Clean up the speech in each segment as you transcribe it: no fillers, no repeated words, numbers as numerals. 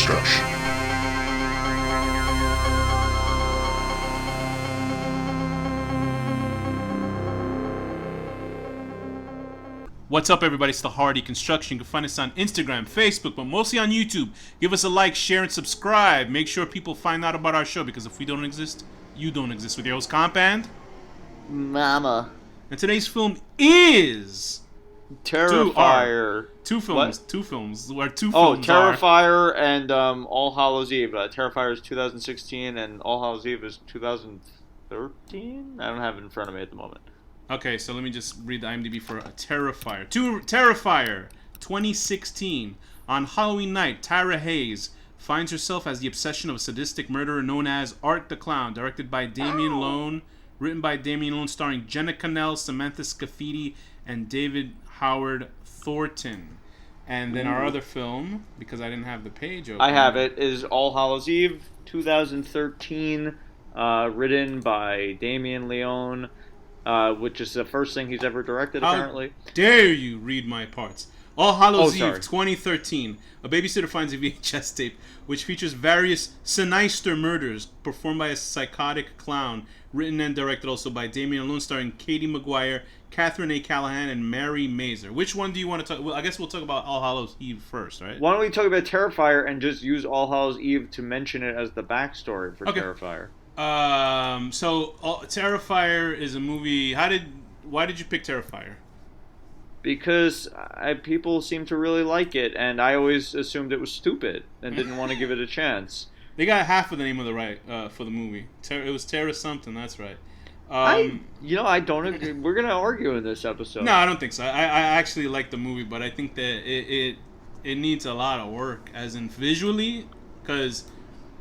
Construction. What's up, everybody? It's the Hardy Construction. You can find us on Instagram, Facebook, but mostly on YouTube. Give us a like, share, and subscribe. Make sure people find out about our show, because if we don't exist, you don't exist. With your host, Komp and Mama. And today's film is Terrifier. Two films. What? Two films. Where two Oh, films Terrifier and All Hallows Eve. Terrifier is 2016 and All Hallows Eve is 2013? I don't have it in front of me at the moment. Okay, so let me just read the IMDb for Terrifier. Terrifier, 2016. On Halloween night, Tyra Hayes finds herself as the obsession of a sadistic murderer known as Art the Clown, directed by Damien Leone, written by Damien Leone, starring Jenna Cannell, Samantha Scafidi, and David Howard Thornton. And then our other film, because I didn't have the page open. I have it, is All Hallows Eve, 2013, written by Damien Leone. Which is the first thing he's ever directed, apparently. How dare you read my parts? All Hallows sorry. Eve, 2013. A babysitter finds a VHS tape which features various sinister murders performed by a psychotic clown, written and directed also by Damien Leone, starring Katie Maguire, Catherine A. Callahan, and Mary Mazer. Which one do you want to talk? Well, I guess we'll talk about All Hallows Eve first, right? Why don't we talk about Terrifier and just use All Hallows Eve to mention it as the backstory for Terrifier? So Terrifier is a movie. Why did you pick Terrifier? Because people seem to really like it, and I always assumed it was stupid and didn't want to give it a chance. They got half of the name of the right for the movie. It was Terra something. That's right. I don't agree. We're gonna argue in this episode. No, I don't think so. I actually like the movie, but I think that it needs a lot of work, as in visually, because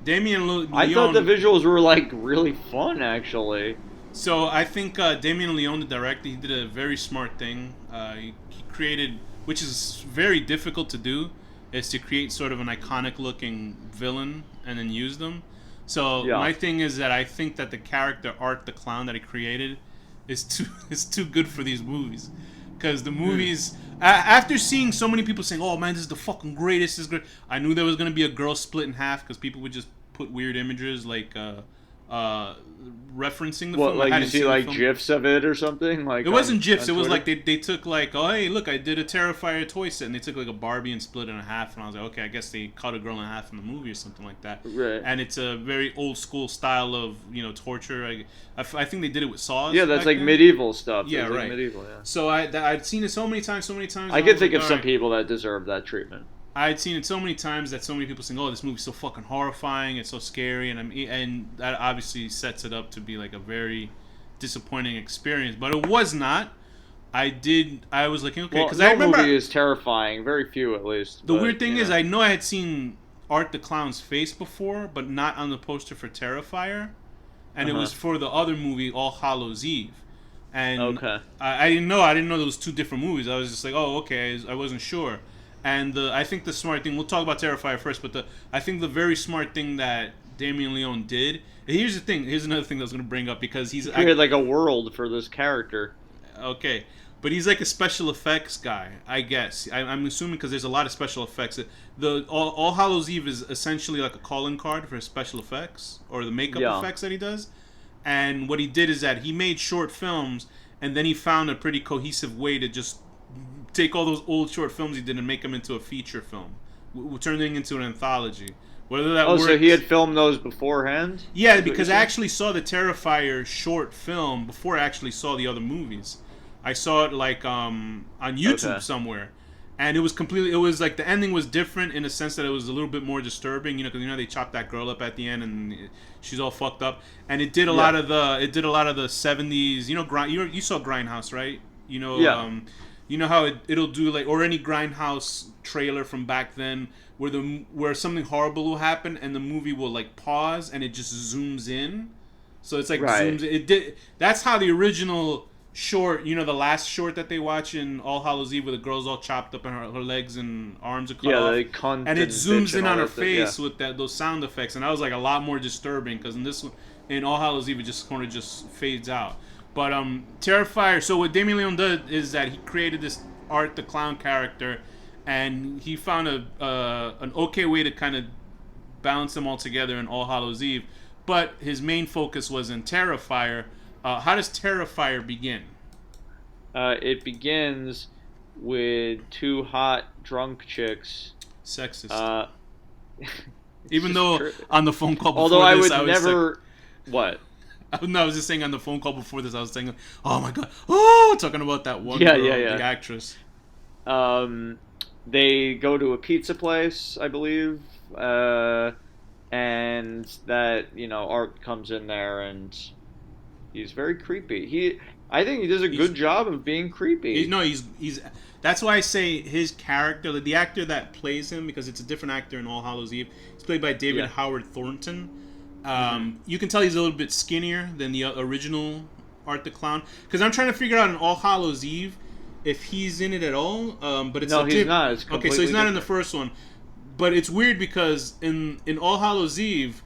Damien Leone. I thought the visuals were like really fun, actually. So I think Damien Leone, the director, he did a very smart thing. He created, which is very difficult to do, is to create sort of an iconic-looking villain and then use them. So my thing is that I think that the character Art the Clown that he created is too good for these movies, because the movies. After seeing so many people saying, "Oh man, this is the fucking greatest," this is great, I knew there was gonna be a girl split in half because people would just put weird images like referencing the film. Like you see like GIFs of it or something? Like it wasn't GIFs. It was Twitter? like they took like, oh hey look, I did a Terrifier toy set, and they took like a Barbie and split it in half, and I was like, okay, I guess they cut a girl in half in the movie or something like that. Right. And it's a very old school style of torture. I think they did it with saws. Yeah, that's like then. Medieval stuff. Yeah, that's right. like medieval, yeah. So I'd seen it so many times. I can think of some people that deserve that treatment. I'd seen it so many times that so many people saying, "Oh, this movie's so fucking horrifying. It's so scary," and that obviously sets it up to be like a very disappointing experience. But it was not. I was looking okay because I remember movie is terrifying. Very few, at least. The weird thing is, I know I had seen Art the Clown's face before, but not on the poster for Terrifier, and it was for the other movie, All Hallows Eve. And I didn't know those two different movies. I was just like, oh, okay, I wasn't sure. And I think the smart thing, we'll talk about Terrifier first, but I think the very smart thing that Damien Leone did, here's another thing that I was going to bring up, because he created like a world for this character. Okay, but he's like a special effects guy, I guess. I'm assuming because there's a lot of special effects. All Hallows Eve is essentially like a calling card for his special effects, or the makeup effects that he does. And what he did is that he made short films, and then he found a pretty cohesive way to just take all those old short films he did and make them into a feature film, turning into an anthology. Whether that works. So he had filmed those beforehand? Yeah, because I actually saw the Terrifier short film before I actually saw the other movies. I saw it like on YouTube somewhere, and it was like the ending was different in the sense that it was a little bit more disturbing, because they chopped that girl up at the end and she's all fucked up, and it did a lot of the 70s, you saw Grindhouse, right? You know how it'll do, like, or any Grindhouse trailer from back then, where something horrible will happen and the movie will like pause and it just zooms in, so it's like zooms. That's how the original short, the last short that they watch in All Hallows Eve, where the girl's all chopped up and her legs and arms are cut off, and it zooms in on her face with those sound effects, and that was like a lot more disturbing, because in All Hallows Eve it just kind of just fades out. But Terrifier. So what Damien Leone did is that he created this Art the Clown character, and he found an okay way to kind of balanced them all together in All Hallows Eve. But his main focus was in Terrifier. How does Terrifier begin? It begins with two hot drunk chicks. Sexist. Even though on the phone call before although I this, would never. What? No, I was just saying on the phone call before this, I was saying, oh my god, oh, talking about that one girl, the actress. They go to a pizza place, I believe, and that, Art comes in there and he's very creepy. I think he does a good job of being creepy. He's that's why I say his character, the actor that plays him, because it's a different actor in All Hallows Eve. It's played by David Howard Thornton. You can tell he's a little bit skinnier than the original Art the Clown. Because I'm trying to figure out in All Hallows Eve if he's in it at all. But it's he's not. It's okay, so he's not in the first one. But it's weird because in All Hallows Eve,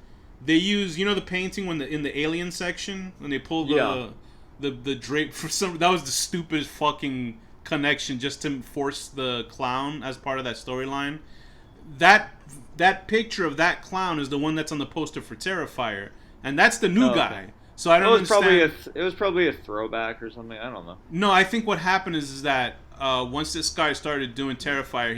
they use the painting when in the alien section when they pull the drape for some. That was the stupidest fucking connection just to force the clown as part of that storyline. That picture of that clown is the one that's on the poster for Terrifier, and that's the new guy. So I don't understand. It was probably a throwback or something. I don't know. No, I think what happened is that once this guy started doing Terrifier,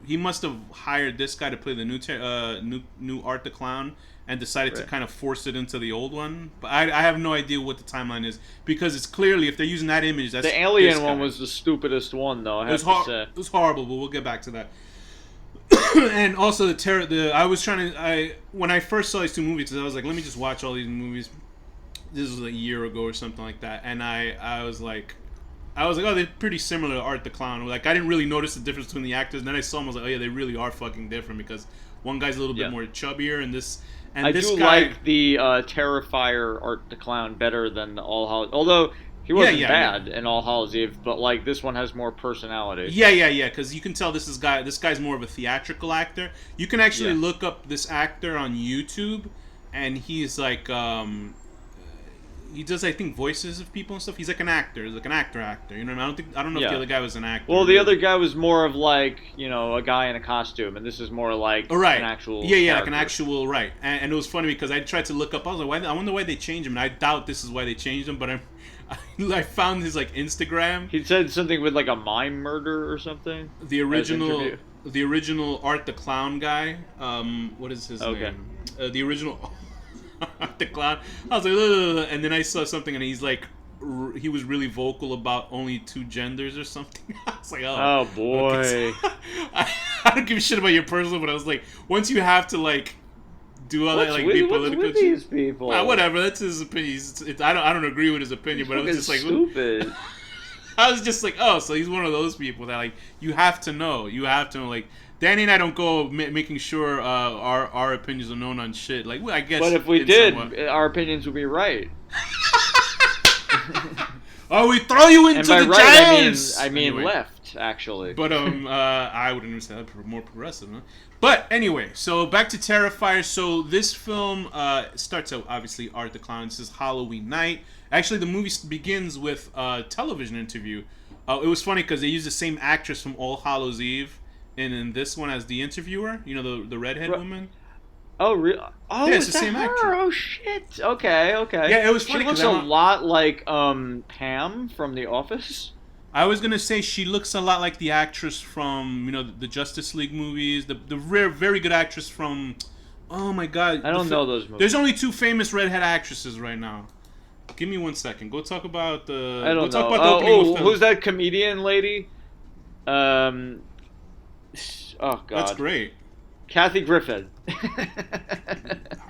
he must have hired this guy to play the new Art the Clown, and decided to kind of force it into the old one. But I have no idea what the timeline is, because it's clearly, if they're using that image, that's the alien one was the stupidest one, though. It was horrible, but we'll get back to that. And also when I first saw these two movies, I was like, let me just watch all these movies. This was a year ago or something like that, and I was like, oh, they're pretty similar to Art the Clown. Like, I didn't really notice the difference between the actors. And then I saw them, I was like, oh yeah, they really are fucking different, because one guy's a little bit more chubbier, and this. And I this do guy, like the Terrifier Art the Clown better than All Hallows. Although he wasn't bad in All Hallows Eve, but like this one has more personality. Yeah. Because you can tell this guy's more of a theatrical actor. You can actually look up this actor on YouTube, and he's like he does, I think, voices of people and stuff. He's like an actor. He's like an actor. You know what I mean? I don't know if the other guy was an actor. Well, the other guy was more of like, a guy in a costume, and this is more like an actual character. Like an actual, right. And it was funny because I tried to look up, I was like, I wonder why they changed him, and I doubt this is why they changed him, but I found his like Instagram. He said something with like a mime murder or something. The original Art the Clown guy. What is his name? The original the Clown. I was like, ugh. And then I saw something, and he's like, he was really vocal about only two genders or something. I was like, oh boy. Okay. I don't give a shit about your personal, but I was like, once you have to like do all that, like be political. What's with these people? Whatever. That's his opinion. I don't agree with his opinion, but I was just like, stupid. I was just like, oh, so he's one of those people that like you have to know. Like, Danny and I don't go making sure our opinions are known on shit. Like, I guess. But if we did, our opinions would be right. Oh, we throw you into the giants. I mean anyway. Left, actually. But I wouldn't understand that. More progressive, huh? But anyway, so back to Terrifier. So this film starts out, obviously, Art the Clown. This is Halloween night. Actually, the movie begins with a television interview. It was funny because they used the same actress from All Hallows Eve in this one as the interviewer. You know, the redhead woman. Oh, really? Oh, yeah, it's the same actress. Oh, shit. Okay. Yeah, it was funny. She looks a lot like Pam from The Office. I was gonna say she looks a lot like the actress from the Justice League movies. The very good actress from. Oh my God! I don't know those movies. There's only two famous redhead actresses right now. Give me 1 second. Go talk about the. I don't know. Who's that comedian lady? Oh God. That's great. Kathy Griffin.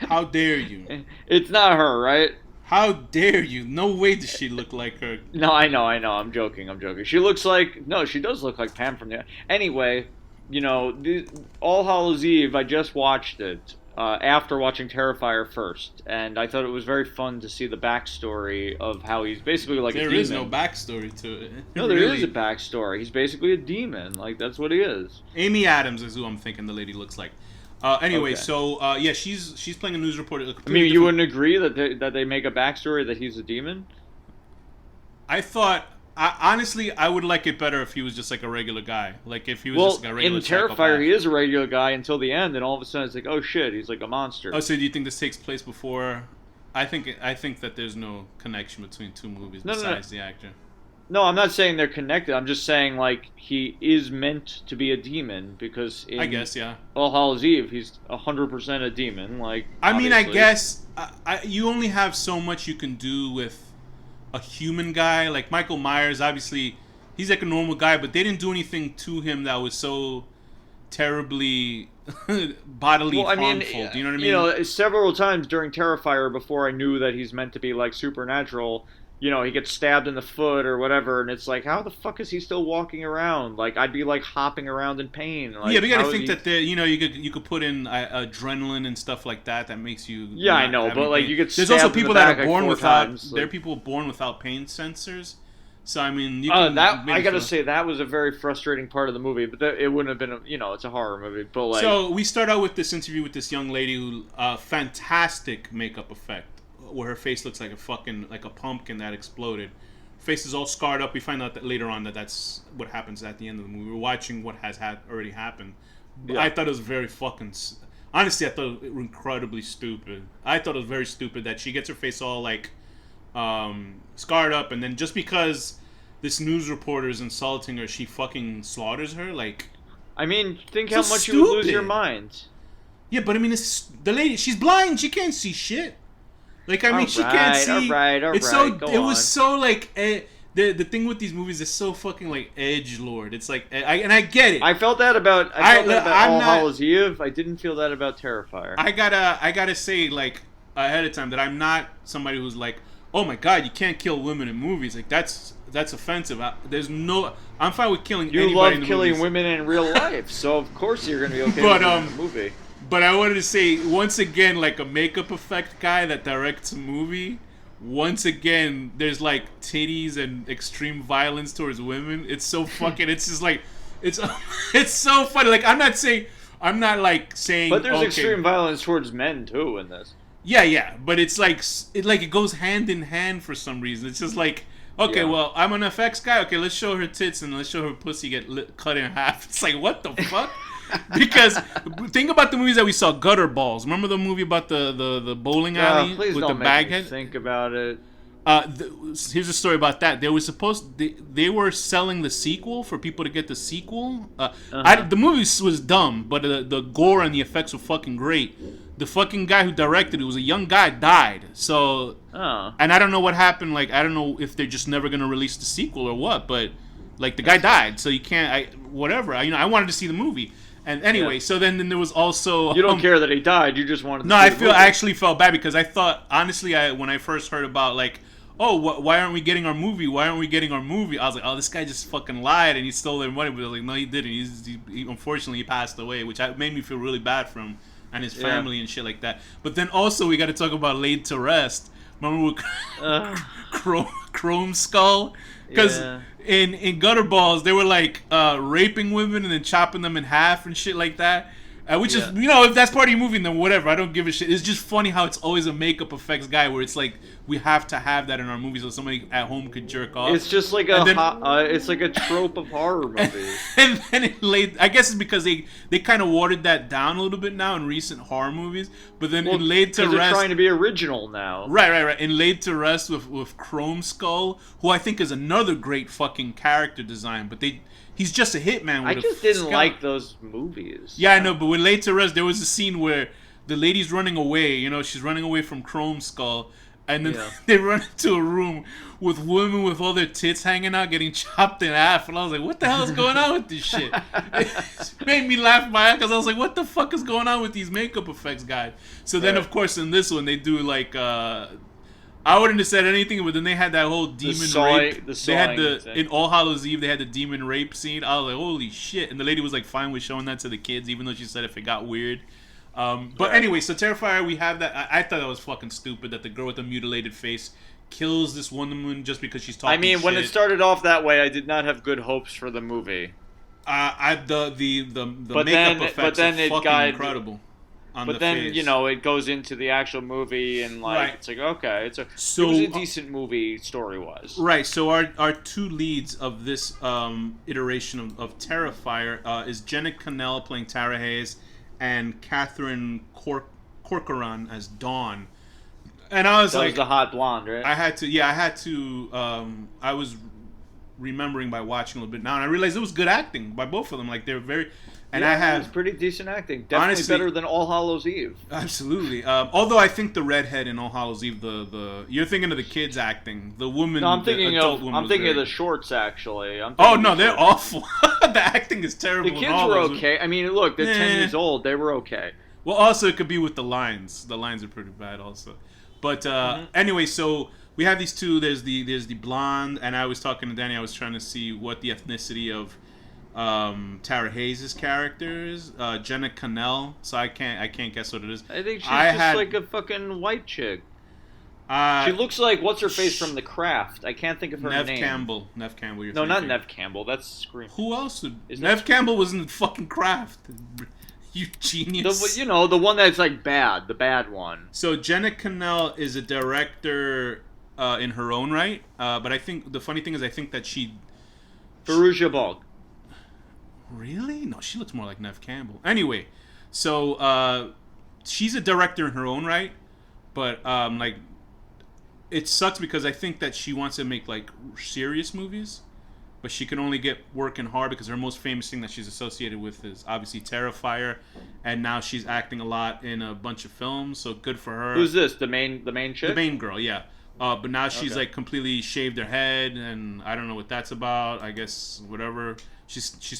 How dare you? It's not her, right? How dare you? No way does she look like her. No, I know. I'm joking. She looks like... No, she does look like Pam from the... Anyway, All Hallows Eve, I just watched it after watching Terrifier first, and I thought it was very fun to see the backstory of how he's basically like a demon. There is no backstory to it. No, there is a backstory. He's basically a demon. Like, that's what he is. Amy Adams is who I'm thinking the lady looks like. Anyway, so she's playing a news reporter. I mean, you wouldn't agree that they make a backstory that he's a demon? I thought Honestly, I would like it better if he was just like a regular guy. Like if he was just like a regular in Terrifier, he is a regular guy until the end, and all of a sudden it's like, oh shit, he's like a monster. Oh, so do you think this takes place before? I think that there's no connection between two movies besides the actor. No, I'm not saying they're connected. I'm just saying like he is meant to be a demon because I guess All Hallows Eve, he's 100% a demon. Like I mean, I guess you only have so much you can do with a human guy. Like Michael Myers, obviously, he's like a normal guy, but they didn't do anything to him that was so terribly bodily harmful. Do you know what I mean? You know, several times during Terrifier, before I knew that he's meant to be like supernatural, you know, he gets stabbed in the foot or whatever, and it's like, how the fuck is he still walking around? Like, I'd be like hopping around in pain. Like, yeah, but you gotta think that you know, you could put in adrenaline and stuff like that makes you. Yeah, I know, but like you get. There's also people that are born without. Times, there are people born without pain sensors. So I mean, I gotta say that was a very frustrating part of the movie, but it wouldn't have been, you know, it's a horror movie. But like, so we start out with this interview with this young lady who, fantastic makeup effect, where her face looks like a pumpkin that exploded. Face is all scarred up. We find out that later on that's what happens at the end of the movie. We're watching what has already happened. Yeah. I thought it was very fucking. Honestly, I thought it was incredibly stupid. I thought it was very stupid that she gets her face all like scarred up, and then just because this news reporter is insulting her, she fucking slaughters her. Like, I mean, think how much you would lose your mind. Yeah, but I mean, it's the lady. She's blind. She can't see shit. Like, I mean, she can't see. All right. It was so like the thing with these movies is so fucking like edgelord. It's like, I get it. I felt that about All Hallows Eve. I didn't feel that about Terrifier. I gotta say, like, ahead of time that I'm not somebody who's like, oh my god, you can't kill women in movies. Like that's offensive. I'm fine with killing anybody in the movies. You love killing women in real life, so of course you're gonna be okay with it in the movie. But I wanted to say, once again, like a makeup effect guy that directs a movie, once again, there's like titties and extreme violence towards women. It's so fucking, it's just like, it's so funny. Like, I'm not saying. But there's extreme violence towards men too in this. Yeah, but it's like, it goes hand in hand for some reason. It's just like, okay, well, I'm an effects guy. Okay, let's show her tits and let's show her pussy get cut in half. It's like, what the fuck? Because think about the movies that we saw, Gutter Balls. Remember the movie about the bowling alley with the baghead? Think about it. Here's a story about that. They were selling the sequel for people to get the sequel. The movie was dumb, but the gore and the effects were fucking great. The fucking guy who directed it was a young guy, died. So, and I don't know what happened. Like, I don't know if they're just never gonna release the sequel or what. But like, the guy died, so you can't. Whatever. I wanted to see the movie. And anyway, so then there was also. You don't care that he died. You just wanted to see the movie. I actually felt bad because I thought, honestly, when I first heard about like, oh, why aren't we getting our movie? Why aren't we getting our movie? I was like, oh, this guy just fucking lied and he stole their money. But I was like, no, he didn't. He unfortunately he passed away, which made me feel really bad for him and his family and shit like that. But then also we got to talk about Laid to Rest. Remember with Chrome Skull? Because in Gutter Balls, they were like raping women and then chopping them in half and shit like that. Which is, if that's part of your movie, then whatever. I don't give a shit. It's just funny how it's always a makeup effects guy where it's like, we have to have that in our movies so somebody at home could jerk off. It's just like it's like a trope of horror movies. And then I guess it's because they kind of watered that down a little bit now in recent horror movies. But then in Laid to Rest, they're trying to be original now. Right. In Laid to Rest with Chrome Skull, who I think is another great fucking character design, but he's just a hitman. I just didn't like those movies. Yeah, I know, but with Laid to Rest, there was a scene where the lady's running away. She's running away from Chrome Skull. And then they run into a room with women with all their tits hanging out, getting chopped in half. And I was like, what the hell is going on with this shit? It made me laugh my ass because I was like, what the fuck is going on with these makeup effects guys? So then, of course, in this one, they do like... I wouldn't have said anything, but then they had that whole demon rape. They had in All Hallows Eve, they had the demon rape scene. I was like, holy shit. And the lady was like fine with showing that to the kids, even though she said if it got weird. But anyway, so Terrifier, we have that. I thought that was fucking stupid that the girl with the mutilated face kills this woman just because she's talking shit. When it started off that way, I did not have good hopes for the movie. The makeup effects are fucking incredible. on but the then face. you know it goes into the actual movie and like Right. it's like okay, it was a decent movie story wise. Right. So our two leads of this iteration of Terrifier is Jenna Cannell playing Tara Hayes and Catherine Corcoran as Dawn. And I was that like, was the hot blonde, right? I had to. I was remembering by watching a little bit now, and I realized it was good acting by both of them. Like they were very. And I have it was pretty decent acting. Definitely honestly, better than All Hallows Eve. Absolutely. Although I think the redhead in All Hallows Eve, the you're thinking of the kids acting. The woman. No, I'm thinking of the shorts actually. Oh no, they're awful. The acting is terrible. The kids were okay. I mean, look, they're 10 years old. They were okay. Well, also it could be with the lines. The lines are pretty bad also. But anyway, so we have these two. There's the blonde, and I was talking to Danny. I was trying to see what the ethnicity of Tara Hayes' character is. Jenna Cannell. So I can't guess what it is. I think she's like a fucking white chick. She looks like what's her face from The Craft. I can't think of her name. Nev Campbell. No, not Nev Campbell. That's Scream. Who else would? Nev Campbell was in the fucking Craft. You genius. The one that's like bad, the bad one. So Jenna Cannell is a director in her own right, but I think the funny thing is I think that Farouja Balk. Really? No, she looks more like Nev Campbell. Anyway, so she's a director in her own right, but like it sucks because I think that she wants to make like serious movies. But she can only get working hard because her most famous thing that she's associated with is obviously Terrifier, and now she's acting a lot in a bunch of films. So good for her. Who's this? The main chick? The main girl, yeah. But now she's like completely shaved her head, and I don't know what that's about. I guess whatever. She's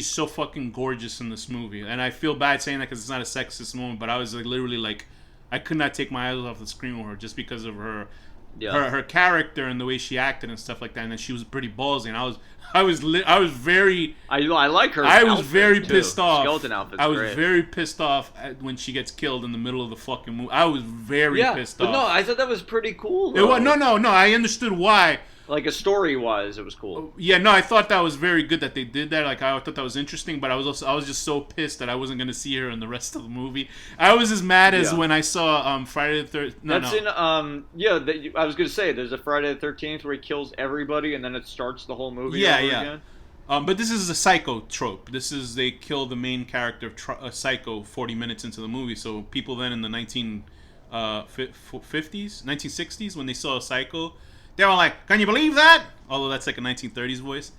so fucking gorgeous in this movie, and I feel bad saying that because it's not a sexist moment. But I was like literally like, I could not take my eyes off the screen with her just because of her. Yeah. Her character and the way she acted and stuff like that, and then she was pretty ballsy, and I was very. I like her. I was very pissed off. Skeleton outfit's I was great. very pissed off when she gets killed in the middle of the fucking movie. I was very pissed off. No, I thought that was pretty cool. Though. No. I understood why. Like a story-wise, it was cool. Yeah, no, I thought that was very good that they did that. Like I thought that was interesting, but I was just so pissed that I wasn't gonna see her in the rest of the movie. I was as mad as when I saw Friday the 13th. I was gonna say there's a Friday the 13th where he kills everybody and then it starts the whole movie over again. But this is a Psycho trope. They kill the main character of Psycho 40 minutes into the movie. So people then in the 1960s when they saw Psycho. They were like, "Can you believe that?" Although that's like a 1930s voice.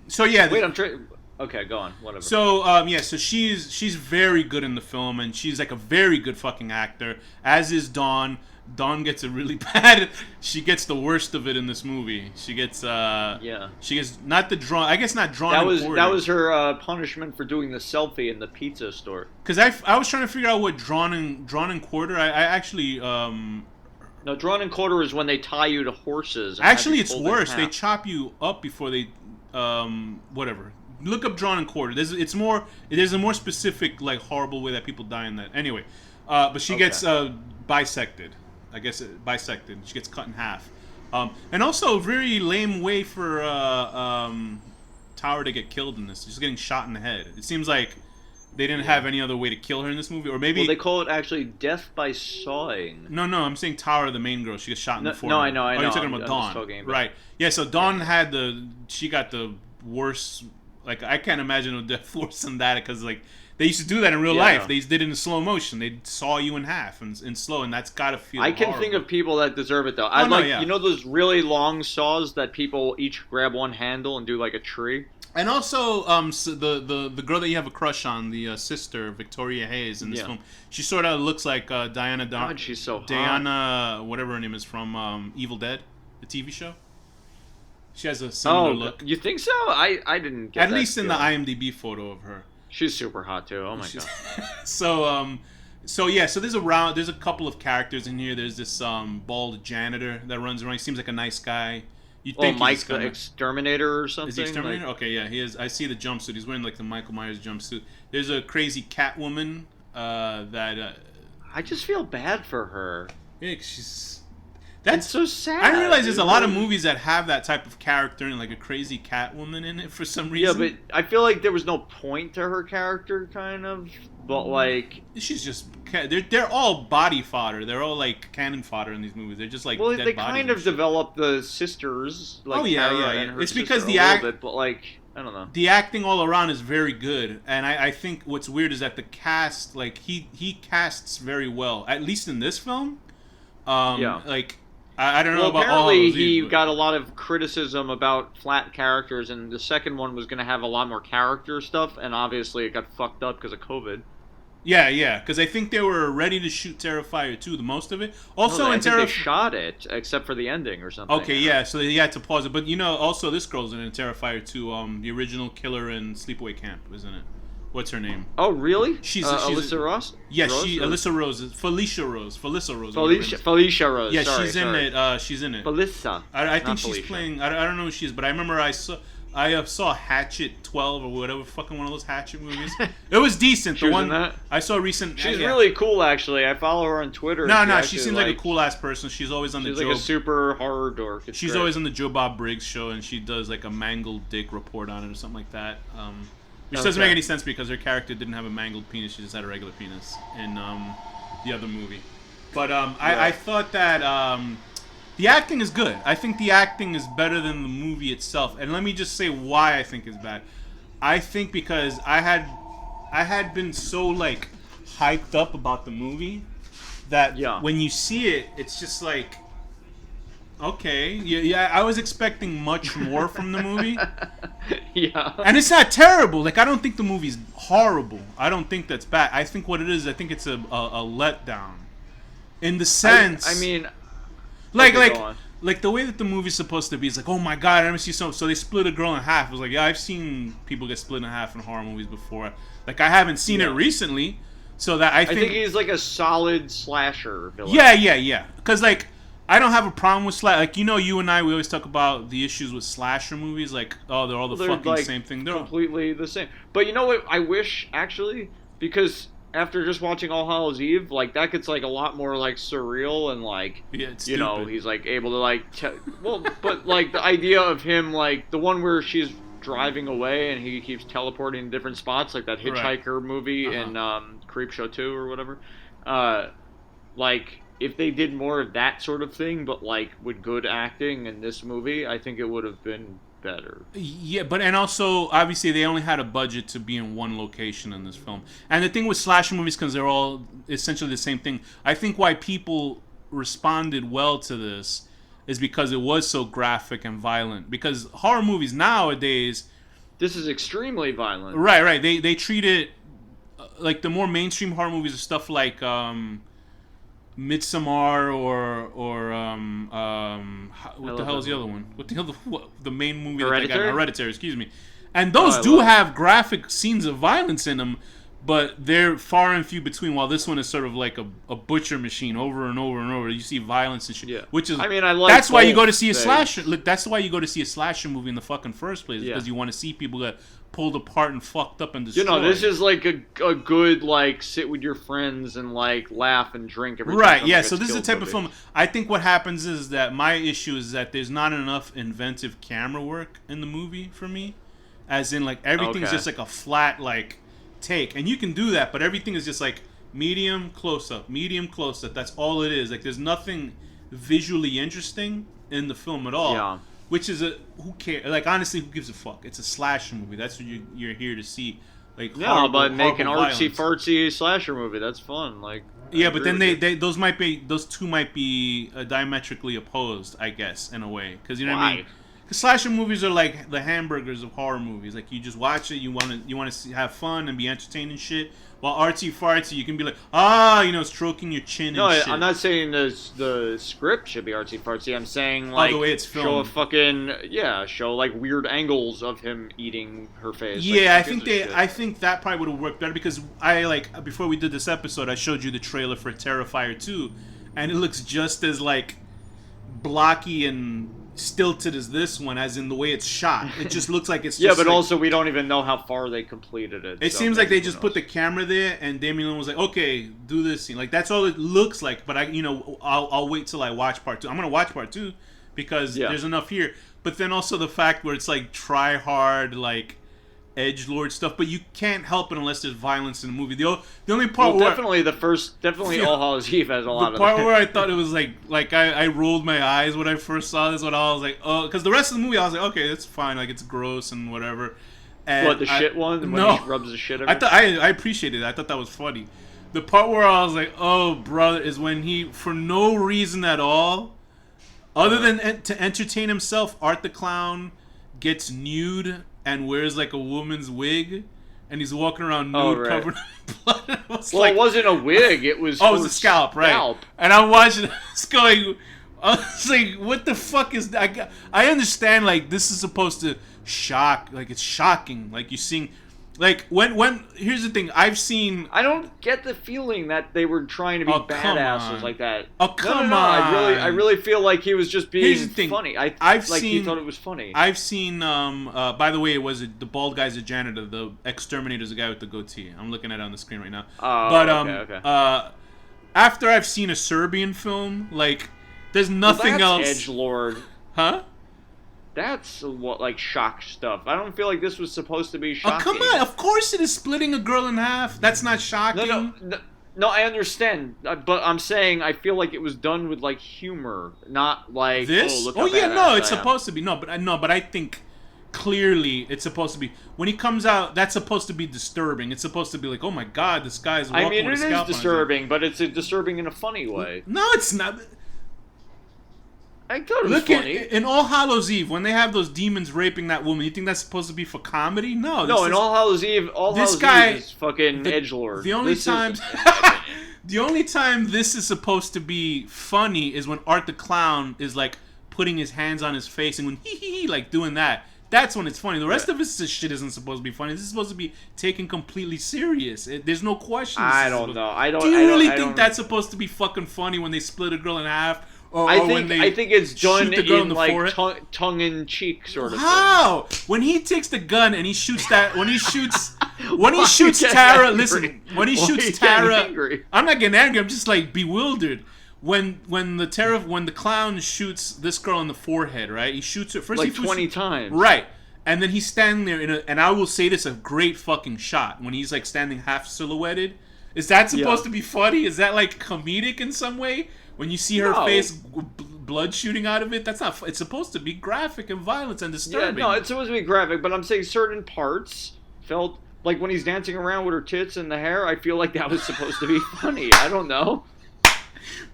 So yeah. Wait, I'm trying. Okay, go on. Whatever. So so she's very good in the film, and she's like a very good fucking actor. As is Dawn. Dawn gets a really bad. She gets the worst of it in this movie. She gets She gets not drawn and quartered. That was her punishment for doing the selfie in the pizza store. Because I was trying to figure out what drawn and quarter. I actually. No, drawn and quarter is when they tie you to horses. Actually, it's worse. They chop you up before they, whatever. Look up drawn and quarter. There's a more specific, like, horrible way that people die in that. Anyway, but she gets bisected. I guess bisected. She gets cut in half. And also a very lame way for Tower to get killed in this. She's getting shot in the head. It seems like they didn't have any other way to kill her in this movie, or maybe they call it actually death by sawing. No, I'm saying Tara, the main girl. She gets shot in the forehead. No, I know. Oh, you're talking about Dawn, right? Yeah. So Dawn she got the worst. Like I can't imagine a death worse than that because like they used to do that in real life. No. They did it in slow motion. They saw you in half and in slow, and that's gotta feel. I can horrible. Think of people that deserve it though. You know those really long saws that people each grab one handle and do like a tree. And also, so the girl that you have a crush on, the sister Victoria Hayes in this film, she sort of looks like Diana. God, she's so hot. Diana, whatever her name is from Evil Dead, the TV show. She has a similar look. You think so? I didn't get at least in the IMDb photo of her. She's super hot too. Oh my god. So there's a couple of characters in here. There's this bald janitor that runs around. He seems like a nice guy. You think Mike the Exterminator or something? Is he Exterminator? Okay, yeah, he is. I see the jumpsuit. He's wearing like the Michael Myers jumpsuit. There's a crazy Catwoman that. I just feel bad for her. Yeah, she's. That's so sad. I didn't realize there's a lot of movies that have that type of character and like a crazy Catwoman in it for some reason. Yeah, but I feel like there was no point to her character, kind of. But like, she's just they're all body fodder. They're all like cannon fodder in these movies. They're just like well, dead they bodies kind of developed the sisters. Like, oh yeah, Tara yeah. And her it's because sister the a little bit, but like, I don't know. The acting all around is very good, and I think what's weird is that the cast, like he casts very well, at least in this film. Yeah. Like I don't know about apparently he got a lot of criticism about flat characters, and the second one was going to have a lot more character stuff, and obviously it got fucked up because of COVID. Yeah, because I think they were ready to shoot Terrifier 2, the most of it. Also, I think they shot it, except for the ending or something. Okay, yeah, so they had to pause it. But, also this girl's in Terrifier 2, the original killer in Sleepaway Camp, isn't it? What's her name? Oh, really? She's Alyssa Ross? Yeah, Alyssa Rose. Felicia Rose. Felicia Rose. Felicia Rose. Yeah, sorry. She's in it. Felissa. I think she's playing... I don't know who she is, but I remember I saw Hatchet 12 or whatever, fucking one of those Hatchet movies. It was decent. The one that I saw recent. She's really cool, actually. I follow her on Twitter. No, she seems like a cool ass person. She's always on the. She's like a super horror dork. She's always on the Joe Bob Briggs show, and she does like a mangled dick report on it or something like that. Which doesn't make any sense because her character didn't have a mangled penis; she just had a regular penis in the other movie. But I thought that. The acting is good. I think the acting is better than the movie itself. And let me just say why I think it's bad. I think because I had been so like hyped up about the movie that when you see it, it's just like, okay, yeah. I was expecting much more from the movie. Yeah. And it's not terrible. Like, I don't think the movie's horrible. I don't think that's bad. I think what it is, I think it's a letdown. In the sense, I mean. Like the way that the movie's supposed to be is like, oh my god, I never see so they split a girl in half. It was like, yeah, I've seen people get split in half in horror movies before. Like, I haven't seen it recently, so that I think he's like a solid slasher villain. Yeah. Because like, I don't have a problem with like you and I, we always talk about the issues with slasher movies. Like, oh, they're all the fucking like, same thing. They're completely the same. But you know what? I wish actually, because after just watching All Hallows Eve, like, that gets like a lot more like surreal and like, you know, he's like able to like but like the idea of him, like the one where she's driving away and he keeps teleporting to different spots, like that Hitchhiker movie in Creepshow 2 or whatever. Like, if they did more of that sort of thing, but like with good acting in this movie, I think it would have been better. Yeah, and also obviously they only had a budget to be in one location in this film. And the thing with slasher movies, because they're all essentially the same thing, I think why people responded well to this is because it was so graphic and violent. Because horror movies nowadays, this is extremely violent. Right. They treat it like the more mainstream horror movies are stuff like Midsommar or what the hell is the other one? What the hell the main movie that they got? Hereditary, excuse me. And those have graphic scenes of violence in them, but they're far and few between. While this one is sort of like a butcher machine, over and over and over. You see violence and shit. Yeah. Which is, I mean, I like. That's why you go to see a slasher. Look, that's why you go to see a slasher movie in the fucking first place, because you want to see people get pulled apart and fucked up and destroyed. You know, this is like a good, like, sit with your friends and like laugh and drink every right, yeah, so this is the type of film. I think what happens is that my issue is that there's not enough inventive camera work in the movie for me. As in, like, everything's just like a flat, like, take. And you can do that, but everything is just like medium close-up, medium close-up. That's all it is. Like, there's nothing visually interesting in the film at all. Yeah. Which is who cares? Like, honestly, who gives a fuck? It's a slasher movie. That's what you're here to see. Like, but make an artsy-fartsy slasher movie. That's fun. Like, yeah, but then those two might be diametrically opposed, I guess, in a way. Because you know what I mean? Because slasher movies are like the hamburgers of horror movies. Like, you just watch it, you want to have fun and be entertained and shit. While artsy-fartsy, you can be like, stroking your chin and shit. No, I'm not saying the script should be artsy-fartsy. I'm saying, like, the way it's filmed. Show like weird angles of him eating her face. Yeah, like, I think that probably would have worked better, because before we did this episode, I showed you the trailer for Terrifier 2, and it looks just as, like, blocky and stilted as this one, as in the way it's shot. It just looks like it's just yeah, but like, also we don't even know how far they completed it. It seems like they just put the camera there, and Damien was like, "Okay, do this scene." Like that's all it looks like. But I'll wait till I watch part 2. I'm gonna watch part 2 because there's enough here. But then also the fact where it's like try hard, like edgelord stuff, but you can't help it unless there's violence in the movie. The only part where definitely All Hallows Eve has a lot of the part where I thought it was like I rolled my eyes when I first saw this one. I was like, oh, because the rest of the movie I was like, okay, it's fine, like it's gross and whatever. And what, the shit one? When he rubs the shit everywhere? I appreciated it. I thought that was funny. The part where I was like, oh brother, is when he, for no reason at all, other than to entertain himself, Art the Clown gets nude and wears like a woman's wig, and he's walking around nude, covered in blood. It wasn't a wig. It was. Oh, it was a scalp, right? And I'm watching this going. I was like, "What the fuck is that?" I understand, like this is supposed to shock, like it's shocking, like you're seeing. Like when here's the thing, I've seen. I don't get the feeling that they were trying to be badasses like that. Oh come on! I really feel like he was just being funny. He thought it was funny. I've seen. By the way, it was the bald guy's a janitor. The exterminator's the guy with the goatee. I'm looking at it on the screen right now. Okay. After I've seen a Serbian film, like there's nothing else. Edgelord. Huh? That's what, like, shock stuff. I don't feel like this was supposed to be shocking. Oh, come on. Of course it is splitting a girl in half. That's not shocking. No, I understand. But I'm saying I feel like it was done with, like, humor. Not like, this? oh, look how badass no, it's supposed to be. No, but I think clearly it's supposed to be. When he comes out, that's supposed to be disturbing. It's supposed to be like, oh, my God, this guy's walking with a scalp on his head. It is disturbing, but it's disturbing in a funny way. No, it's not. I thought it was funny. In All Hallows Eve, when they have those demons raping that woman, you think that's supposed to be for comedy? No. In All Hallows Eve, Eve is fucking edgelord. The only time this is supposed to be funny is when Art the Clown is like putting his hands on his face and when hee like doing that. That's when it's funny. The rest of this shit isn't supposed to be funny. This is supposed to be taken completely serious. There's no question. I don't know. Do you really think that's supposed to be fucking funny when they split a girl in half? I think it's done in like tongue-in-cheek sort of thing. How? When he takes the gun and he shoots that, when he shoots Tara, listen, when he shoots Tara, I'm not getting angry, I'm just like bewildered. When the clown shoots this girl in the forehead, right? He shoots her first like 20 times. Right. And then he's standing there and I will say this, a great fucking shot when he's like standing half silhouetted. Is that supposed to be funny? Is that like comedic in some way? When you see her face, blood shooting out of it, that's not. It's supposed to be graphic and violent and disturbing. Yeah, no, it's supposed to be graphic, but I'm saying certain parts felt like when he's dancing around with her tits and the hair. I feel like that was supposed to be funny. I don't know.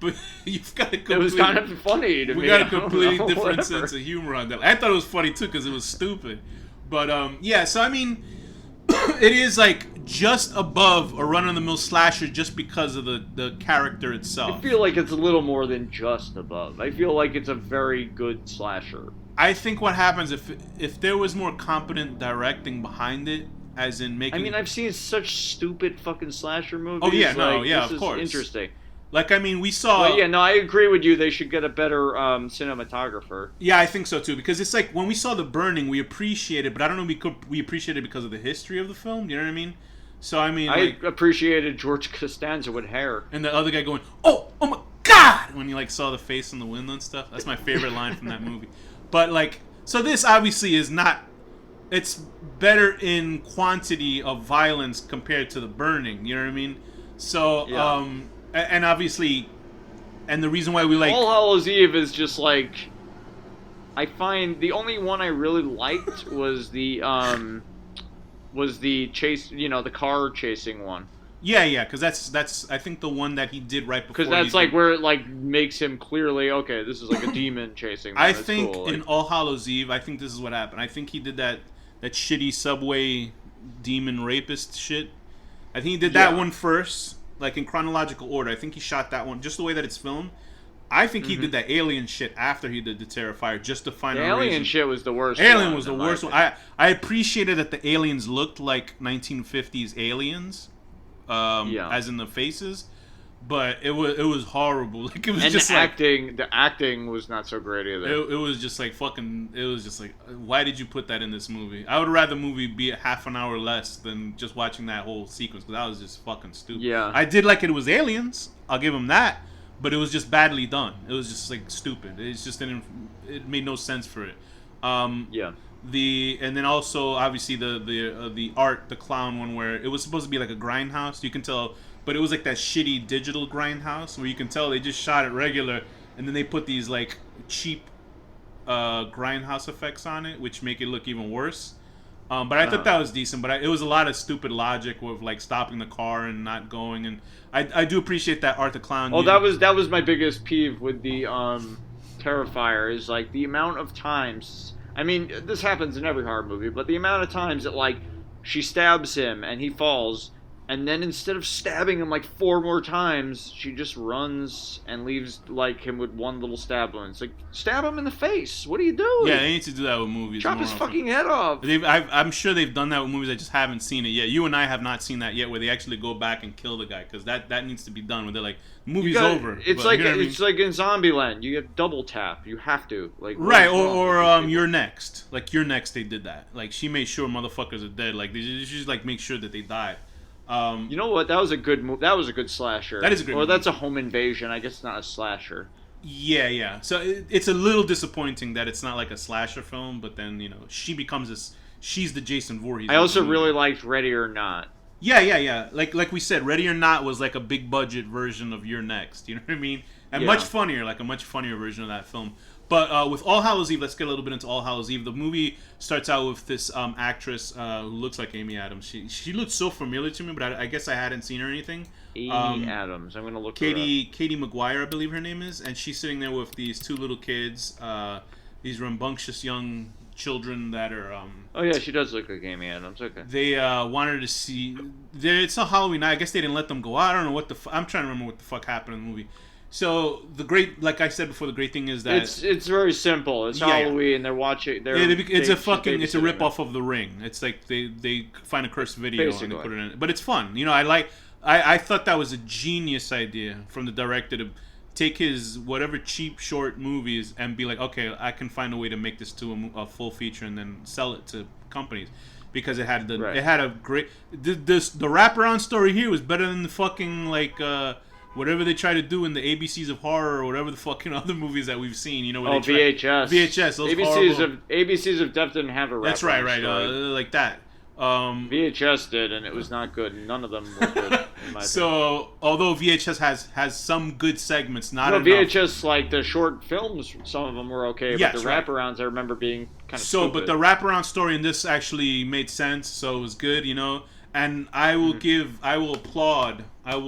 But you've got a it was kind of funny to me. We got a completely different sense of humor on that. I thought it was funny too because it was stupid. But yeah. So I mean, it is like just above a run-of-the-mill slasher just because of the character itself. I feel like it's a little more than just above. I feel like it's a very good slasher. I think what happens if there was more competent directing behind it, as in making. I mean, I've seen such stupid fucking slasher movies. Oh yeah, this of course. Is interesting. Like, I mean, we saw... Well, yeah, no, I agree with you. They should get a better cinematographer. Yeah, I think so, too. Because it's like, when we saw The Burning, we appreciated, but I don't know we appreciated because of the history of the film. You know what I mean? So, I mean, I appreciated George Costanza with hair. And the other guy going, oh my God! When he, like, saw the face in the window and stuff. That's my favorite line from that movie. But, like, so this obviously is not... It's better in quantity of violence compared to The Burning. You know what I mean? So, yeah. And obviously, and the reason why we like... All Hallows Eve is just like... I find the only one I really liked was the chase, the car chasing one. Yeah, because that's I think the one that he did right before. Because that's like where it like makes him clearly, okay, this is like a demon chasing them. I think cool. In All Hallows Eve, I think this is what happened. I think he did that shitty subway demon rapist shit. I think he did that one first. Like, in chronological order. I think he shot that one just the way that it's filmed. I think he did that alien shit after he did the Terrifier just to find a reason. Alien shit was the worst Alien was the worst one. I appreciated that the aliens looked like 1950s aliens, as in the faces. but it was horrible. Like it was And just the acting was not so great either. it was just like fucking. It was just like, why did you put that in this movie? I would rather the movie be a half an hour less than just watching that whole sequence, because that was just fucking stupid. Yeah. I did like it was aliens. I'll give them that, but it was just badly done. It was just like stupid. It just didn't. It made no sense for it. Yeah. And then also obviously the art, the clown one, where it was supposed to be like a grindhouse. You can tell. But it was like that shitty digital grindhouse where you can tell they just shot it regular, and then they put these like cheap grindhouse effects on it, which make it look even worse. But I thought that was decent. But it was a lot of stupid logic with like stopping the car and not going. And I do appreciate that Art the Clown. Oh, that was my biggest peeve with the Terrifier, is like the amount of times. I mean, this happens in every horror movie, but the amount of times that like she stabs him and he falls. And then instead of stabbing him like 4 more times, she just runs and leaves like him with one little stab wound. It's like, stab him in the face. What are you doing? Yeah, they need to do that with movies. Chop his fucking head off. I'm sure they've done that with movies. I just haven't seen it yet. You and I have not seen that yet, where they actually go back and kill the guy, because that needs to be done. Where they're like, the movie's over. It's like it's like in Zombieland. You get double tap. You have to like. Right, or You're Next. Like You're Next, they did that. Like she made sure motherfuckers are dead. Like they just like make sure that they die. You know what? That was a good move. That was a good slasher. That is a great movie. That's a home invasion. I guess it's not a slasher. Yeah. So it's a little disappointing that it's not like a slasher film, but then, she becomes this. She's the Jason Voorhees. I also really liked Ready or Not. Yeah. Like we said, Ready or Not was like a big budget version of You're Next. You know what I mean? And much funnier, like a much funnier version of that film. But with All Hallows Eve, let's get a little bit into All Hallows Eve. The movie starts out with this actress who looks like Amy Adams. She looked so familiar to me, but I guess I hadn't seen her or anything. Amy Adams. I'm gonna look. Katie McGuire, I believe her name is, and she's sitting there with these 2 little kids, these rambunctious young children that are. Oh yeah, she does look like Amy Adams. Okay. They wanted to see. It's a Halloween night. I guess they didn't let them go out. I don't know what I'm trying to remember what the fuck happened in the movie. So like I said before, the great thing is that it's very simple. It's Halloween. They're watching. It's a rip off of The Ring. It's like they find a cursed video and they put it in. But it's fun. I thought that was a genius idea from the director to take his whatever cheap short movies and be like, okay, I can find a way to make this to a full feature and then sell it to companies. Because it had a great the wraparound story here was better than the fucking whatever they try to do in the ABCs of horror or whatever the fucking other movies that we've seen, VHS. VHS. Those ABCs of Death didn't have a wraparound. That's right. Like that. VHS did, and it was not good. None of them were good. So, although VHS has some good segments, not enough. VHS, like the short films, some of them were okay, but the wraparounds I remember being kind of stupid. But the wraparound story in this actually made sense, so it was good, And I will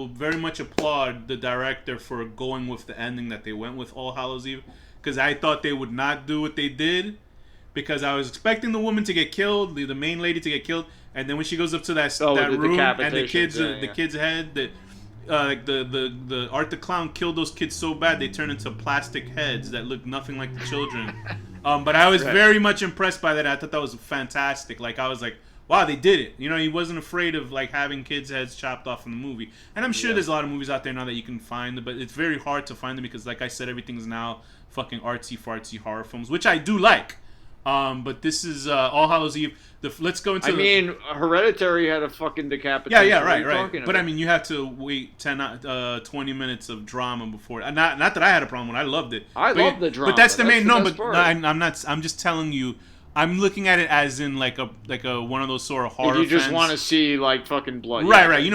very much applaud the director for going with the ending that they went with All Hallows Eve, because I thought they would not do what they did, because I was expecting the woman to get killed, the main lady to get killed, and then when she goes up to that room and the kid's head, the Art the Clown killed those kids so bad they turned into plastic heads that look nothing like the children. But I was very much impressed by that. I thought that was fantastic. Like I was like, wow, they did it. He wasn't afraid of like having kids' heads chopped off in the movie. And I'm sure there's a lot of movies out there now that you can find, but it's very hard to find them because, like I said, everything's now fucking artsy-fartsy horror films, which I do like. But this is All Hallows Eve. Let's go into. Hereditary had a fucking decapitation. Yeah, right. But I mean, you have to wait 20 minutes of drama before. Not that I had a problem with it. I loved it. I love the drama. But that's the main. I'm not. I'm just telling you. I'm looking at it as in like a one of those sort of horror. If you just want to see like fucking blood. Right.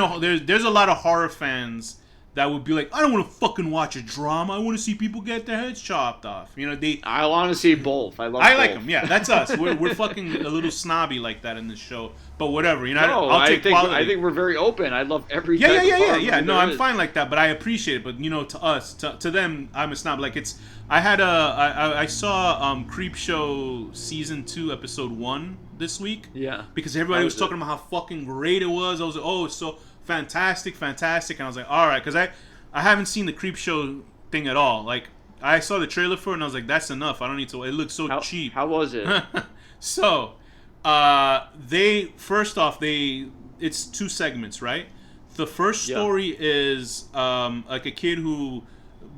There's a lot of horror fans that would be like, I don't want to fucking watch a drama. I want to see people get their heads chopped off. I want to see both. I like them. Yeah, that's us. We're fucking a little snobby like that in this show. But whatever, I think we're very open. I love every. Yeah. No, I'm fine like that. But I appreciate it. But to us, to them, I'm a snob. Like it's. I saw Creepshow season 2 episode 1 this week. Yeah. Because everybody was talking about how fucking great it was. I was like, oh, it's so fantastic, and I was like, all right, because I haven't seen the Creepshow thing at all. Like I saw the trailer for it and I was like, that's enough. I don't need to. It looks so cheap. How was it? So, it's 2 segments, right? The first story is like a kid who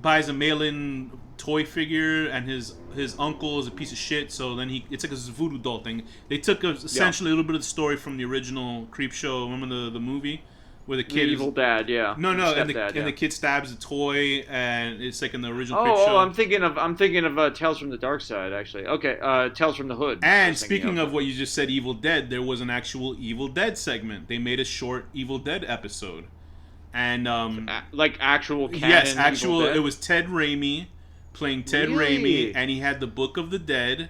buys a mail-in toy figure, and his uncle is a piece of shit. So then it's like a voodoo doll thing. They took essentially a little bit of the story from the original Creepshow. Remember the movie where the kid evil dad, No, and the kid stabs a toy, and it's like in the original Creepshow. Oh, I'm thinking of Tales from the Dark Side, actually. Okay, Tales from the Hood. And speaking of what you just said, Evil Dead, there was an actual Evil Dead segment. They made a short Evil Dead episode, and like actual canon. Yes, actual. It was Ted Raimi playing Ted Raimi, and he had the Book of the Dead,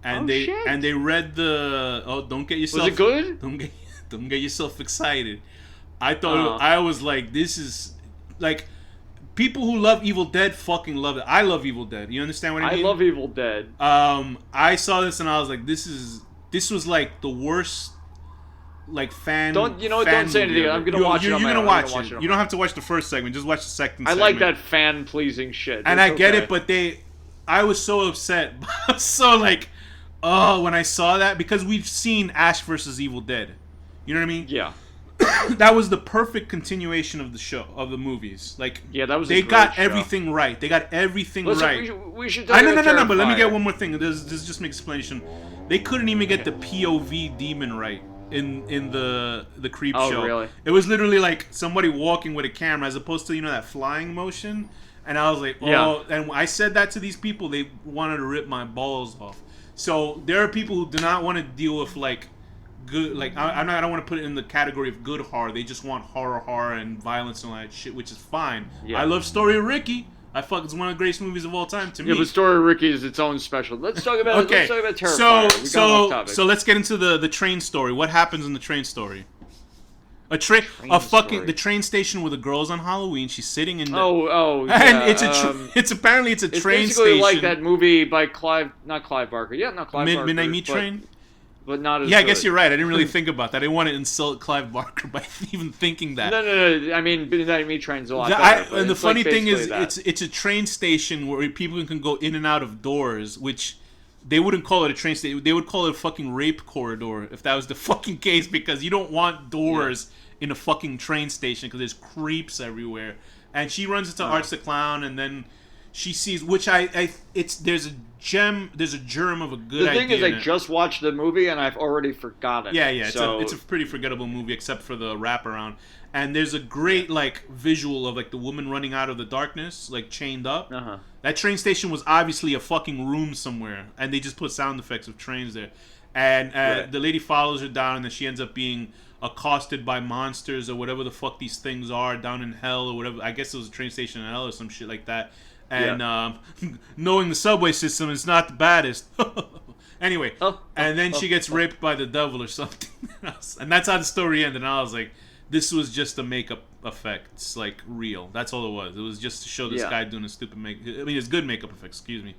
and they read the. Oh, don't get yourself. Was it good? Don't get yourself excited. I thought I was like, this is like, people who love Evil Dead fucking love it. I love Evil Dead. You understand what I mean? I love Evil Dead. I saw this and I was like, this was like the worst, like fan. Don't say anything. I'm gonna watch it. You're gonna watch it. You don't have to watch the first segment. Just watch the second. I like that fan pleasing shit. And I get it, but I was so upset. So like, when I saw that, because we've seen Ash versus Evil Dead. You know what I mean? Yeah. That was the perfect continuation of the show, of the movies. Like, yeah, that was. They got everything right. They got everything right. We should. No. But let me get one more thing. This just makes explanation. They couldn't even get the POV demon right in the Creep show. Really? It was literally like somebody walking with a camera, as opposed to that flying motion. And I was like, oh. Yeah. And when I said that to these people, they wanted to rip my balls off. So there are people who do not want to deal with like. Good, like I don't want to put it in the category of good horror. They just want horror and violence and all that shit, which is fine. Yeah. I love Story of Ricky. It's one of the greatest movies of all time to me. Yeah, but Story of Ricky is its own special. Let's talk about Terrifier. So let's get into the train story. What happens in the train story? The train station where the girl's on Halloween. She's sitting in. And it's apparently a train station. It's basically like that movie by Clive Barker. Yeah, not Clive Barker. Midnight Meat Train. But not as I guess you're right. I didn't really think about that. I didn't want to insult Clive Barker by even thinking that. No. I mean, Midnight Meat Train's a lot better. And the funny thing is, it's a train station where people can go in and out of doors, which they wouldn't call it a train station. They would call it a fucking rape corridor if that was the fucking case, because you don't want doors in a fucking train station because there's creeps everywhere. And she runs into Arch the Clown, and then she sees, which there's a germ of a good idea. The thing is, I just watched the movie and I've already forgotten. Yeah. It's a pretty forgettable movie, except for the wraparound. And there's a great like visual of like the woman running out of the darkness, like chained up. Uh-huh. That train station was obviously a fucking room somewhere, and they just put sound effects of trains there. And the lady follows her down, and then she ends up being accosted by monsters or whatever the fuck these things are down in hell or whatever. I guess it was a train station in hell or some shit like that. And knowing the subway system is not the baddest. Anyway, and then she gets raped by the devil or something. And that's how the story ended. And I was like, this was just a makeup effect. It's like real. That's all it was. It was just to show this guy doing a stupid it's good makeup effects, excuse me.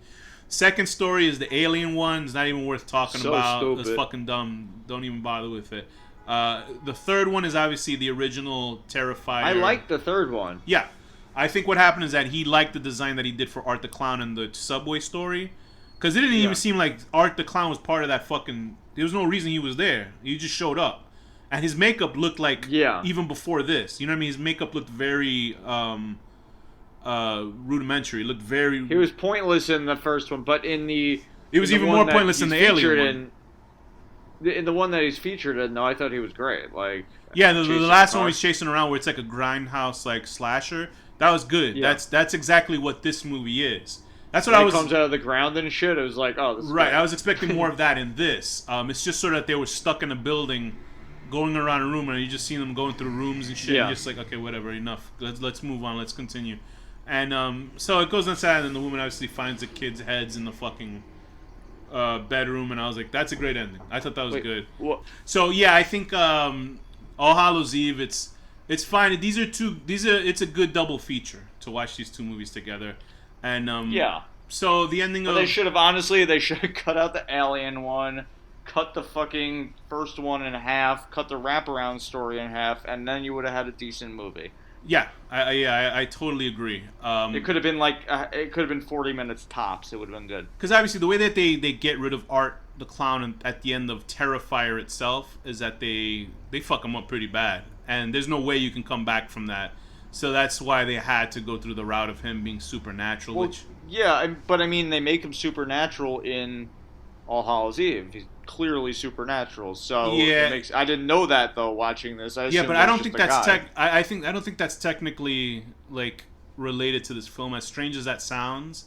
Second story is the alien one. It's not even worth talking about. Stupid. It's fucking dumb. Don't even bother with it. The third one is obviously the original Terrifier. I like the third one. Yeah. I think what happened is that he liked the design that he did for Art the Clown in the subway story. Because it didn't even seem like Art the Clown was part of that fucking... There was no reason he was there. He just showed up. And his makeup looked like... Even before this. You know what I mean? His makeup looked very... rudimentary. It looked very... He was pointless in the first one, but in the... It was even more pointless in the alien one. In the one that he's featured in, though, I thought he was great. Like... Yeah, the last one he's chasing around where it's like a grindhouse like slasher. That was good. Yeah. That's exactly what this movie is. That's what I was. It comes out of the ground and shit. It was like, oh, this is right. Great. I was expecting more of that in this. It's just sort of that they were stuck in a building, going around a room, and you just see them going through rooms and shit. Yeah. And just like, okay, whatever, enough. Let's move on. Let's continue. And so it goes inside, and the woman obviously finds the kids' heads in the fucking bedroom, and I was like, that's a great ending. I thought that was good. What? So yeah, I think All Hallows Eve. It's fine. It's a good double feature to watch these two movies together, and So the ending of... They should have cut out the alien one, cut the fucking first one in half, cut the wraparound story in half, and then you would have had a decent movie. Yeah, I totally agree. It could have been like it could have been 40 minutes tops. It would have been good. Because obviously the way that they get rid of Art the Clown at the end of Terrifier itself is that they fuck him up pretty bad, and there's no way you can come back from that. So that's why they had to go through the route of him being supernatural. Well, which yeah, but I mean, they make him supernatural in All Hallows Eve. He's clearly supernatural. So yeah, I didn't know that though. Watching this, yeah, but I don't think that's I don't think that's technically like related to this film. As strange as that sounds,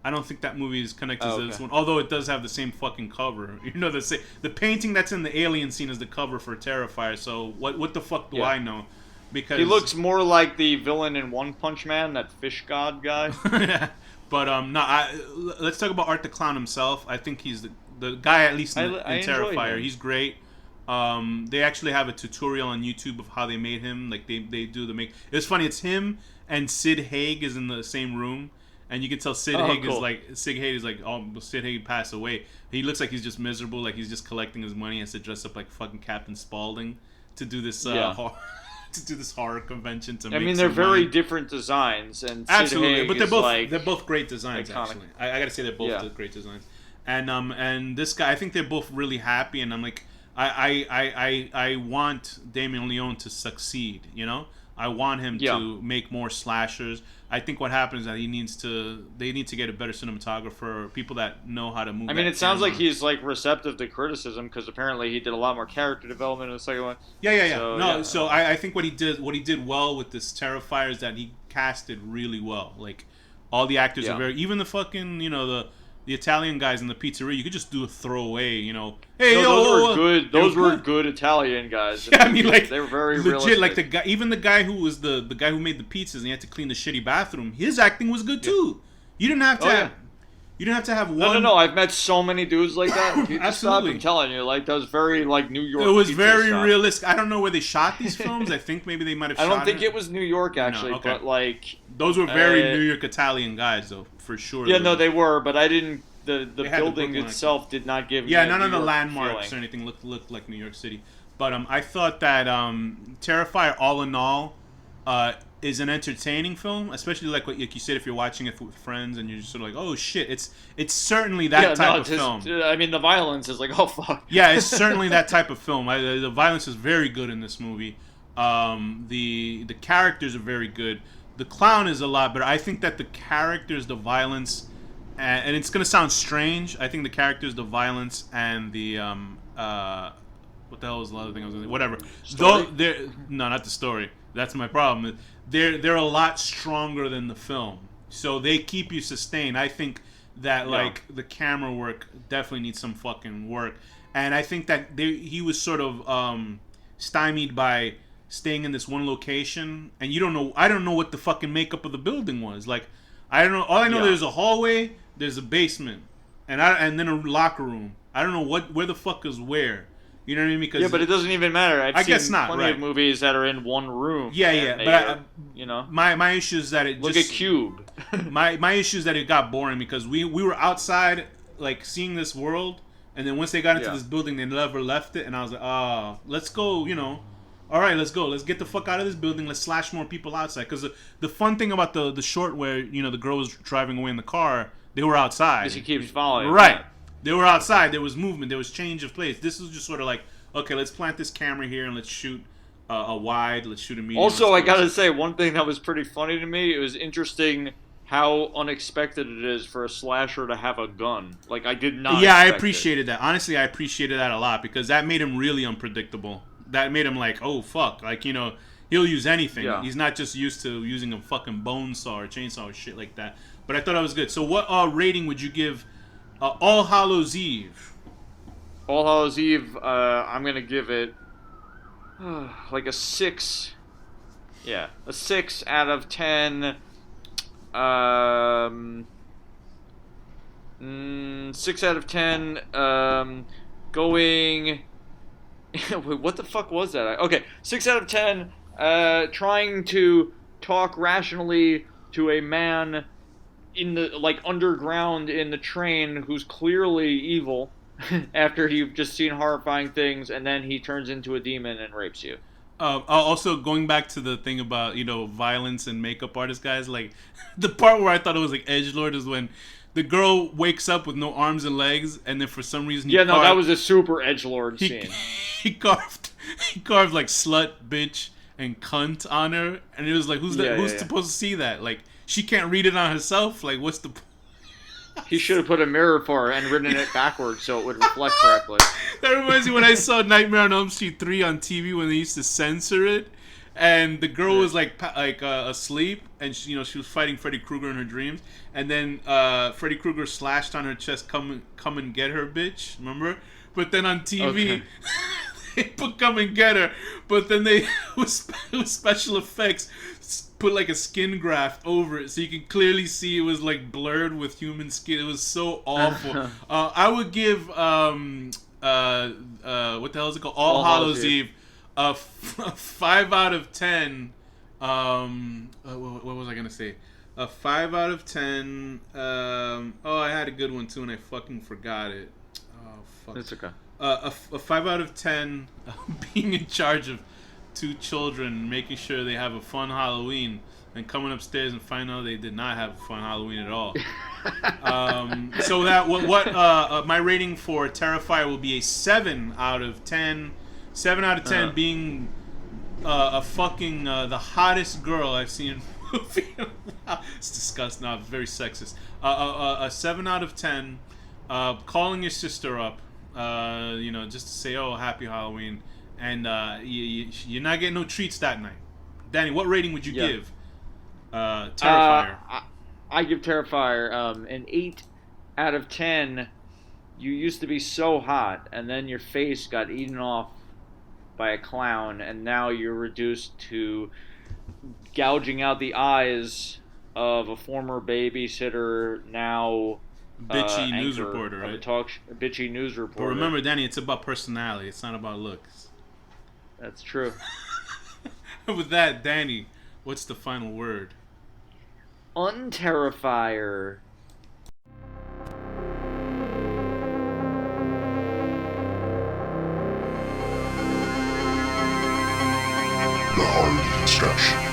I don't think that movie is connected to this one. Although it does have the same fucking cover. You know, the painting that's in the alien scene is the cover for Terrifier. So what the fuck do I know? Because he looks more like the villain in One Punch Man, that fish god guy. But no, let's talk about Art the Clown himself. I think he's the guy, at least in Terrifier. He's great. They actually have a tutorial on YouTube of how they made him. Like they do the make. It's funny. It's him and Sid Haig is in the same room, and you can tell Sid Haig is like, oh, Sid Haig passed away. He looks like he's just miserable, like he's just collecting his money and has to dress up like fucking Captain Spaulding to do this to do this horror convention. I mean, they're very different designs, and absolutely, but they're like both great designs. Iconic. Actually, I gotta say they're both great designs. And this guy, I think they're both really happy, and I'm like, I want Damien Leone to succeed. You know, I want him to make more slashers. I think what happens is that they need to get a better cinematographer, people that know how to move. I mean, it sounds like he's like receptive to criticism because apparently he did a lot more character development in the second one. Yeah. So I think what he did well with this Terrifier is that he casted really well. Like all the actors are very, even the fucking the Italian guys in the pizzeria, you could just do a throwaway, Hey, those were good. Those were good Italian guys. Yeah, I mean, like they were very legit. realistic. Like the guy, even the guy who was the guy who made the pizzas and he had to clean the shitty bathroom. His acting was good too. You didn't have to. You didn't have to have one. No. I've met so many dudes like that. You just stop Absolutely. I'm telling you, like that was very like New York. It was very stuff. realistic. I don't know where they shot these films. I think maybe they might have. I don't think it was New York actually, No, okay. but like those were very New York Italian guys though, for sure. Yeah, no, they were, but I didn't. The building itself did not give me none of the York landmarks feeling. or anything looked like New York City. But I thought that Terrifier, all in all, is an entertaining film, especially like you said, if you're watching it with friends and you're just sort of like, oh shit, it's certainly that type of film. I mean, the violence is like, oh fuck. Yeah, it's certainly that type of film. The violence is very good in this movie. The characters are very good. The clown is a lot better. I think that the characters, the violence, and it's gonna sound strange. I think the characters, the violence, and the what the hell was the other thing I was gonna say? Whatever. No, not the story. That's my problem. They're a lot stronger than the film, so they keep you sustained. I think that like the camera work definitely needs some fucking work, and I think that he was sort of stymied by staying in this one location, and you don't know. I don't know what the fucking makeup of the building was. Like, I don't know. All I know there's a hallway, there's a basement, and then a locker room. I don't know where the fuck is where. You know what I mean? Because but it doesn't even matter. I guess not. Plenty of movies that are in one room. Yeah, but my issue is that it look just at Cube. my issue is that it got boring because we were outside like seeing this world, and then once they got into this building, they never left it, and I was like, let's go. All right, let's go. Let's get the fuck out of this building. Let's slash more people outside. Because the fun thing about the short where the girl was driving away in the car, they were outside. Because he keeps following. Right. Yeah. They were outside. There was movement. There was change of place. This was just sort of like, okay, let's plant this camera here and let's shoot a wide. Let's shoot a medium. Also, I gotta say, one thing that was pretty funny to me, it was interesting how unexpected it is for a slasher to have a gun. Like, I did not I appreciated that. Honestly, I appreciated that a lot because that made him really unpredictable. That made him like, oh, fuck. Like, he'll use anything. Yeah. He's not just used to using a fucking bone saw or chainsaw or shit like that. But I thought that was good. So what rating would you give All Hallows Eve? All Hallows Eve, I'm going to give it like a 6. Yeah, a 6 out of 10. 6 out of 10. Going... Wait, what the fuck was that? Okay, 6 out of 10. Trying to talk rationally to a man in the underground in the train who's clearly evil after you've just seen horrifying things, and then he turns into a demon and rapes you. Also, going back to the thing about violence and makeup artist guys, like the part where I thought it was like edgelord is when the girl wakes up with no arms and legs, and then for some reason that was a super edgelord scene. He carved like slut, bitch, and cunt on her, and it was like who's supposed to see that? Like she can't read it on herself. Like what's the He should have put a mirror for her and written it backwards so it would reflect correctly. That reminds me when I saw Nightmare on Elm Street 3 on TV when they used to censor it, and the girl was asleep, and she was fighting Freddy Krueger in her dreams, and then Freddy Krueger slashed on her chest, "Come and get her, bitch." Remember? But then on TV, they put "Come and get her," but then they with special effects put like a skin graft over it, so you can clearly see it was like blurred with human skin. It was so awful. I would give what the hell is it called? All Hallows Eve a 5 out of 10. What was I gonna say? A 5 out of 10. I had a good one too, and I fucking forgot it. Oh fuck. That's okay. A 5 out of 10. Being in charge of 2 children, making sure they have a fun Halloween, and coming upstairs and finding out they did not have a fun Halloween at all. So that my rating for Terrifier will be a 7 out of 10. 7 out of 10 being a fucking the hottest girl I've seen in a movie. It's disgusting. No, it's very sexist. A 7 out of 10. Calling your sister up, just to say, "Oh, happy Halloween." And you're not getting no treats that night. Danny, what rating would you give Terrifier? I give Terrifier an 8 out of 10. You used to be so hot, and then your face got eaten off by a clown, and now you're reduced to gouging out the eyes of a former babysitter, now bitchy news reporter, right? Bitchy news reporter. But remember, Danny, it's about personality. It's not about looks. That's true. With that, Danny, what's the final word? Unterrifier. The Hard Discussion.